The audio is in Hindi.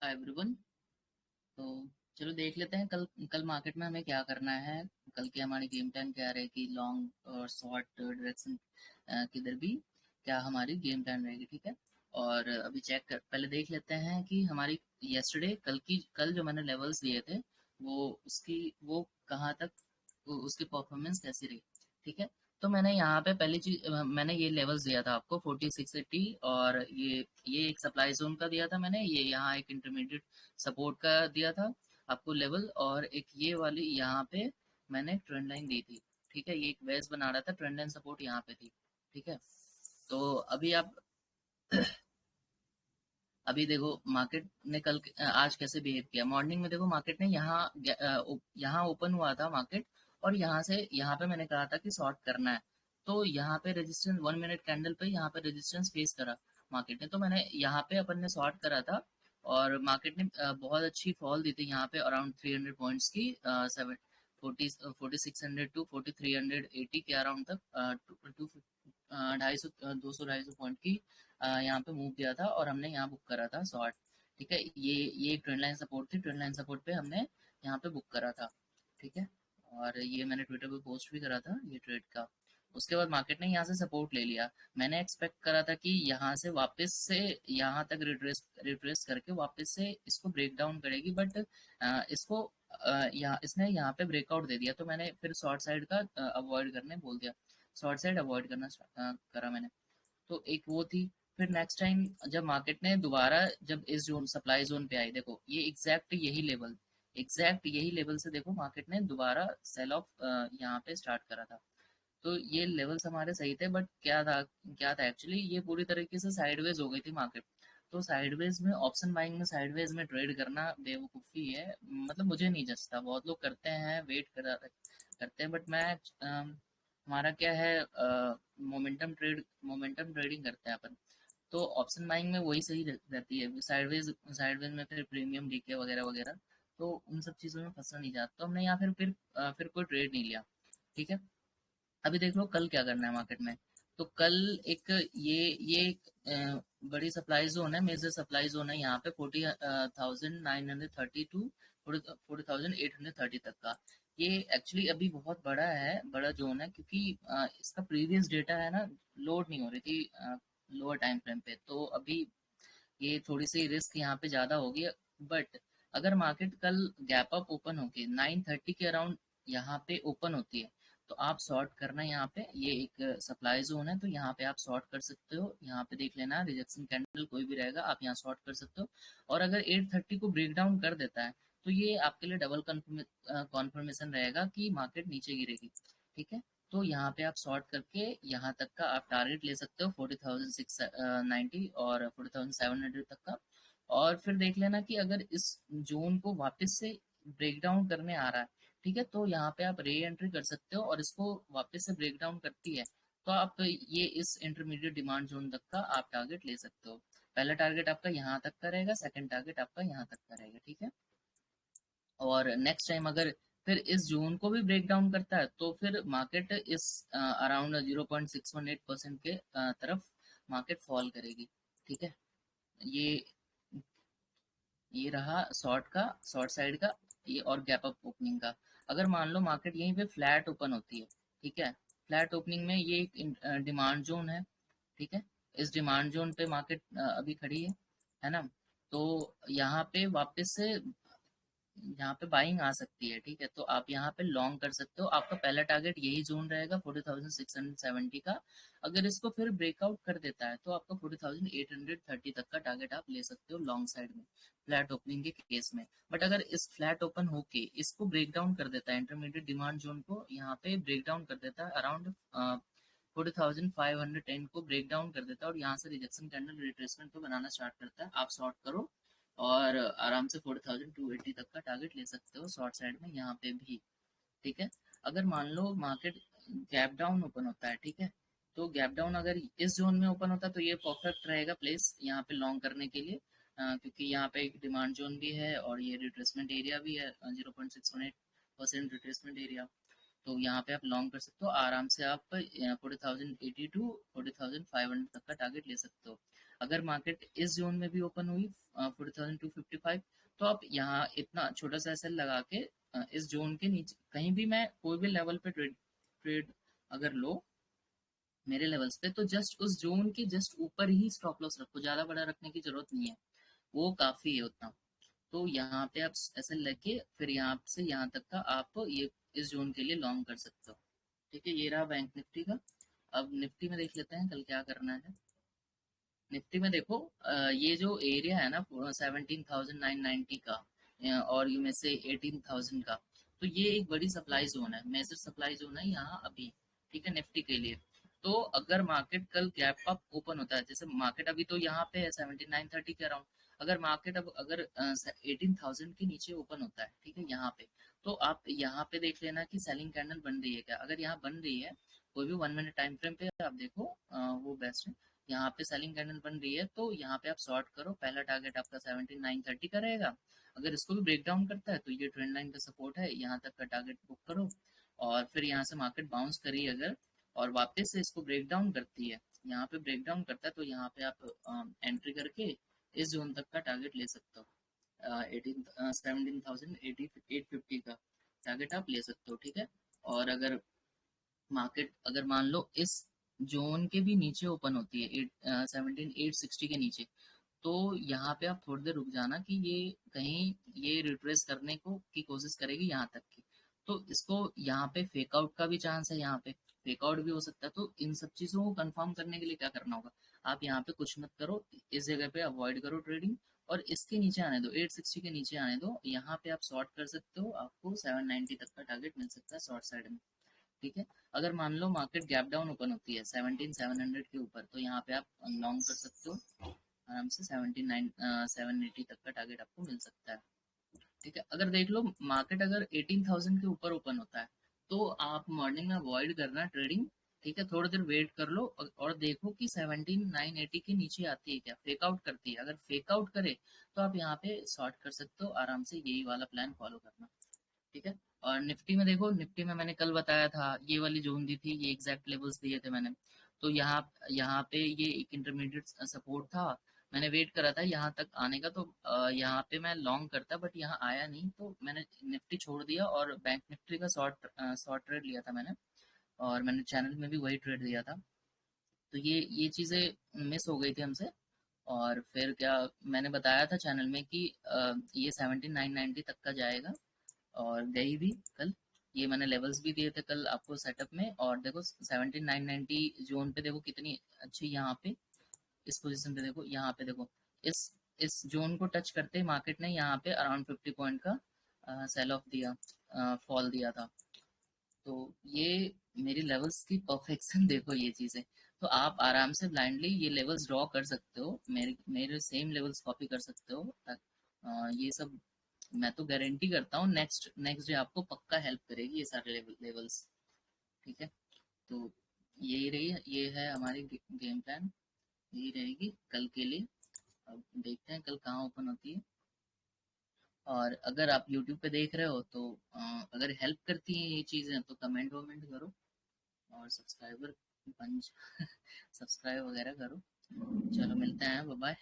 Hi everyone. तो चलो देख लेते हैं कल कल मार्केट में हमें क्या करना है। कल की हमारी गेम प्लान क्या रहेगी, लॉन्ग और शॉर्ट डायरेक्शन किधर भी क्या हमारी गेम प्लान रहेगी। ठीक है। और अभी पहले देख लेते हैं कि हमारी यस्टरडे कल जो मैंने लेवल्स दिए थे वो कहाँ तक उसकी परफॉर्मेंस कैसी रही। ठीक है। तो मैंने यहाँ पे पहली चीज मैंने ये लेवल्स दिया था आपको 4680, और ये एक सप्लाई जोन का दिया था मैंने, ये यहाँ एक इंटरमीडिएट सपोर्ट का दिया था आपको लेवल, और एक ये वाली यहाँ पे मैंने ट्रेंड लाइन दी थी। ठीक है, ये एक बेस बना रहा था, ट्रेंड लाइन सपोर्ट यहाँ पे थी। ठीक है। तो अभी आप अभी देखो मार्केट ने आज कैसे बिहेव किया। मॉर्निंग में देखो मार्केट ने यहाँ ओपन हुआ था मार्केट, और यहाँ से यहाँ पे मैंने कहा था कि शॉर्ट करना है। तो यहाँ पे रेजिस्टेंस 1 मिनट कैंडल पे यहाँ पे रेजिस्टेंस फेस करा मार्केट ने, तो मैंने यहाँ पे अपन ने शॉर्ट करा था। और मार्केट ने बहुत अच्छी फॉल दी थी यहाँ पे अराउंड 300 पॉइंट्स की, 4600 टू 4380 के अराउंड तक, टू 250 200 250 पॉइंट की यहाँ पे मूव दिया था, और हमने यहाँ बुक करा था शॉर्ट। ठीक है, ये एक ट्रेंड लाइन सपोर्ट थी, ट्रेंड लाइन सपोर्ट पे हमने यहाँ पे बुक करा था। ठीक है। और ये मैंने ट्विटर पे पोस्ट भी करा था ये ट्रेड का। उसके बाद मार्केट ने यहाँ से सपोर्ट ले लिया। मैंने एक्सपेक्ट करा था कि यहाँ से वापस से यहाँ तक रिट्रेस रिट्रेस करके वापस से इसको ब्रेक डाउन करेगी, बट इसको यहाँ इसने यहाँ पे ब्रेकआउट दे दिया, तो मैंने फिर शॉर्ट साइड का अवॉइड करने बोल दिया। शॉर्ट साइड अवॉइड करना करा मैंने। तो एक वो थी। फिर नेक्स्ट टाइम जब मार्केट ने दोबारा जब इस जोन सप्लाई जोन पे आई, देखो ये एग्जैक्ट यही लेवल से देखो मार्केट ने दोबारा सेल ऑफ यहाँ पे स्टार्ट करा था। तो ये लेवल्स हमारे सही थे, बट क्या था एक्चुअली, ये पूरी तरीके से साइडवेज हो गई थी मार्केट। तो साइडवेज में ऑप्शन बाइंग में साइडवेज में ट्रेड करना बेवकूफ़ी है, मतलब मुझे नहीं जचता। बहुत लोग करते हैं, करते हैं, बट मैं हमारा क्या है, मोमेंटम ट्रेडिंग करते हैं अपन। तो ऑप्शन बाइंग में वही सही रहती है। साइडवेज में फिर प्रीमियम डीके वगैरह वगैरह, तो उन सब चीज़ों में फंसना नहीं चाहता, तो हमने यहाँ फिर कोई ट्रेड नहीं लिया। ठीक है। अभी देख लो कल क्या करना है मार्केट में। तो कल एक ये एक बड़ी सप्लाई जोन है, मेजर सप्लाई जोन है यहाँ पे 40,930 टू 40,830 तक का। ये एक्चुअली अभी बहुत बड़ा है, बड़ा जोन है, क्योंकि इसका प्रीवियस डेटा है ना, लोड नहीं हो रही थी लोअर टाइम फ्रेम पे। तो अभी ये थोड़ी सी रिस्क यहाँ पे ज्यादा होगी। बट अगर मार्केट कल गैप अप ओपन होके 930 के अराउंड यहाँ पे ओपन होती है, तो आप शॉर्ट करना यहाँ पे। ये एक सप्लाई जोन है, तो यहाँ पे आप शॉर्ट कर सकते हो। यहाँ पे देख लेना रिजेक्शन कैंडल कोई भी रहेगा, आप यहाँ शॉर्ट कर सकते हो। और अगर 830 को ब्रेक डाउन कर देता है, तो ये आपके लिए डबल कॉन्फर्मेशन रहेगा कि मार्केट नीचे गिरेगी। ठीक है। तो यहाँ पे आप शॉर्ट करके यहाँ तक का आप टारगेट ले सकते हो, 40,690 और 40,700 तक का। और फिर देख लेना कि अगर इस जोन को वापस से ब्रेक डाउन करने आ रहा है, ठीक है, तो यहाँ पे आप री एंट्री कर सकते हो, और इसको वापस से ब्रेक डाउन करती है, तो आप ये इस इंटरमीडिएट डिमांड जोन तक का आप टारगेट ले सकते हो। पहला टारगेट आपका यहाँ तक का रहेगा, सेकंड टारगेट आपका यहाँ तक का रहेगा। ठीक है। और नेक्स्ट टाइम अगर फिर इस जोन को भी ब्रेक डाउन करता है, तो फिर मार्केट इस अराउंड 0.618% के तरफ मार्केट फॉल करेगी। ठीक है। ये ये रहा शॉर्ट साइड का, ये और गैप अप ओपनिंग का। अगर मान लो मार्केट यहीं पे फ्लैट ओपन होती है, ठीक है, फ्लैट ओपनिंग में ये एक डिमांड जोन है। ठीक है। इस डिमांड जोन पे मार्केट अभी खड़ी है ना। तो यहाँ पे वापस से यहाँ पे बाइंग आ सकती है। ठीक है, तो आप यहाँ पे लॉन्ग कर सकते हो। आपका पहला टारगेट यही जोन रहेगा 40,670 का। अगर इसको फिर ब्रेकआउट कर देता है, तो आपका 40,830 तक का टारगेट आप ले सकते हो लॉन्ग साइड में, फ्लैट ओपनिंग के केस में। बट अगर इस फ्लैट ओपन होके इसको ब्रेक डाउन कर देता है, इंटरमीडिएट डिमांड जोन को यहाँ पे ब्रेक डाउन कर देता है अराउंड 40,510 को ब्रेक डाउन कर देता है, और यहाँ से रिजेक्शन कैंडल रिट्रेसमेंट को बनाना स्टार्ट करता है, आप शॉर्ट करो, और आराम से 4280 तक का टारगेट ले सकते हो शॉर्ट साइड में यहाँ पे भी। ठीक है। अगर मान लो मार्केट गैप डाउन ओपन होता है, ठीक है, तो गैप डाउन अगर इस जोन में ओपन होता है, तो ये परफेक्ट रहेगा प्लेस यहाँ पे लॉन्ग करने के लिए, क्योंकि यहाँ पे एक डिमांड जोन भी है, और ये रिट्रेसमेंट एरिया भी है, 0.618% रिट्रेसमेंट एरिया। तो यहाँ पे आप लॉन्ग कर सकते हो आराम से। आप 40,080 टू 40,500 तक का टारगेट ले सकते हो। अगर मार्केट इस जोन में भी ओपन हुई 4255, तो आप यहाँ इतना छोटा सा एसएल लगा के इस जोन के नीचे कहीं भी मैं कोई भी लेवल पे ट्रेड ट्रेड अगर लो मेरे लेवल्स पे, तो जस्ट उस जोन के जस्ट ऊपर ही स्टॉप लॉस रखो, ज्यादा बड़ा रखने की जरूरत नहीं है, वो काफी है उतना। तो यहाँ पे आप ऐसे लेके फिर यहाँ से यहाँ तक का आप ये इस जोन के लिए लॉन्ग कर सकते हो। ठीक है, ये रहा बैंक निफ्टी का। अब निफ्टी में देख लेते हैं कल क्या करना है। निफ्टी में देखो ये जो एरिया है ना 17,990 का और ये में से 18,000 का, तो ये एक बड़ी सप्लाई जोन है, मेजर सप्लाई जोन है यहाँ अभी। ठीक है, निफ्टी के लिए। तो अगर मार्केट कल गैप अप ओपन होता है, जैसे मार्केट अभी तो यहाँ पे है 17,930 के अराउंड, अगर मार्केट अब अगर 18,000 के नीचे ओपन होता है, ठीक है यहाँ पे, तो आप यहाँ पे देख लेना कि सेलिंग कैंडल बन रही है क्या। अगर यहाँ बन रही है कोई भी 1 मिनट टाइम फ्रेम पे आप देखो वो बेस्ट है। यहाँ पे सेलिंग कैंडल बन रही है तो यहाँ पे आप शॉर्ट करो, पहला टारगेट आपका 17,930 का रहेगा। अगर इसको भी ब्रेक डाउन करता है तो ये ट्रेंड लाइन का सपोर्ट है, यहाँ तक का टारगेट बुक करो। और फिर यहाँ से मार्केट बाउंस करी अगर और वापस से इसको ब्रेक डाउन करती है, यहाँ पे ब्रेक डाउन करता है, तो यहाँ पे आप एंट्री करके इस जोन तक का टारगेट ले सकते हो। 17,080 850 का टारगेट आप ले सकते हो। ठीक है, और अगर मार्केट अगर मान लो इस जोन के भी नीचे ओपन होती है 17,860 के नीचे, तो यहाँ पे आप थोड़ी देर रुक जाना कि ये कहीं ये रिट्रेस करने को की कोशिश करेगी यहाँ तक की, तो इसको यहाँ पे फेक आउट का भी चांस है, यहाँ पे फेक आउट भी हो सकता है। तो इन सब चीजों को कंफर्म करने के लिए क्या करना होगा, आप यहाँ पे कुछ मत करो, इस जगह पे अवॉइड करो ट्रेडिंग, और इसके नीचे आने दो, 860 के नीचे आने दो, यहाँ पे आप शॉर्ट कर सकते हो, आपको 790 तक का टारगेट मिल सकता है शॉर्ट साइड में। ठीक है, अगर मान लो मार्केट गैप डाउन ओपन होती है 17,700 के ऊपर, तो यहाँ पे आप लॉन्ग कर सकते हो आराम से, 780 तक का टारगेट आपको मिल सकता है। ठीक है, अगर देख लो मार्केट अगर 18,000 के ऊपर ओपन होता है, तो आप मॉर्निंग में अवॉइड करना ट्रेडिंग। ठीक है, थोड़ी देर वेट कर लो और देखो कि 17,980 के नीचे आती है क्या, फेक आउट करती है, अगर फेक आउट करे तो आप यहाँ पे शॉर्ट कर सकते हो आराम से, यही वाला प्लान फॉलो करना। ठीक है, और निफ्टी में देखो, निफ्टी में मैंने कल बताया था ये वाली जोन दी थी, ये एग्जैक्ट लेवल्स दिए थे मैंने। तो यहाँ यहाँ पे ये एक इंटरमीडिएट सपोर्ट था, मैंने वेट करा था यहाँ तक आने का, तो यहाँ पे मैं लॉन्ग करता बट यहाँ आया नहीं, तो मैंने निफ्टी छोड़ दिया और बैंक निफ्टी का शॉर्ट ट्रेड लिया था मैंने, और मैंने चैनल में भी वही ट्रेड दिया था। तो ये चीज़ें मिस हो गई थी हमसे। और फिर क्या, मैंने बताया था चैनल में कि ये 17,990 तक का जाएगा, और गई भी कल। ये मैंने लेवल्स भी दिए थे कल आपको सेटअप में, और देखो 17,990 जोन पे देखो कितनी अच्छी यहाँ पे इस पोजीशन पे देखो, यहाँ पे देखो इस जोन को टच करते ही मार्केट ने यहाँ पे अराउंड 50 पॉइंट का सेल ऑफ दिया, फॉल दिया था। तो ये मेरी लेवल्स की परफेक्शन देखो ये चीजें, तो आप आराम से ब्लाइंडली ये लेवल्स ड्रॉ कर सकते हो, मेरे मेरे सेम लेवल्स कॉपी कर सकते हो। ये सब मैं तो गारंटी करता हूँ नेक्स्ट नेक्स्ट डे आपको पक्का हेल्प करेगी ये सारे लेवल्स। ठीक है, तो यही रही, ये है हमारी गेम प्लान, यही रहेगी कल के लिए। अब देखते हैं कल कहाँ ओपन होती है। और अगर आप यूट्यूब पे देख रहे हो तो अगर हेल्प करती हैं ये चीज़ें तो कमेंट वमेंट करो, और सब्सक्राइबर पंच सब्सक्राइब वगैरह करो। चलो मिलते हैं, बाय बाय।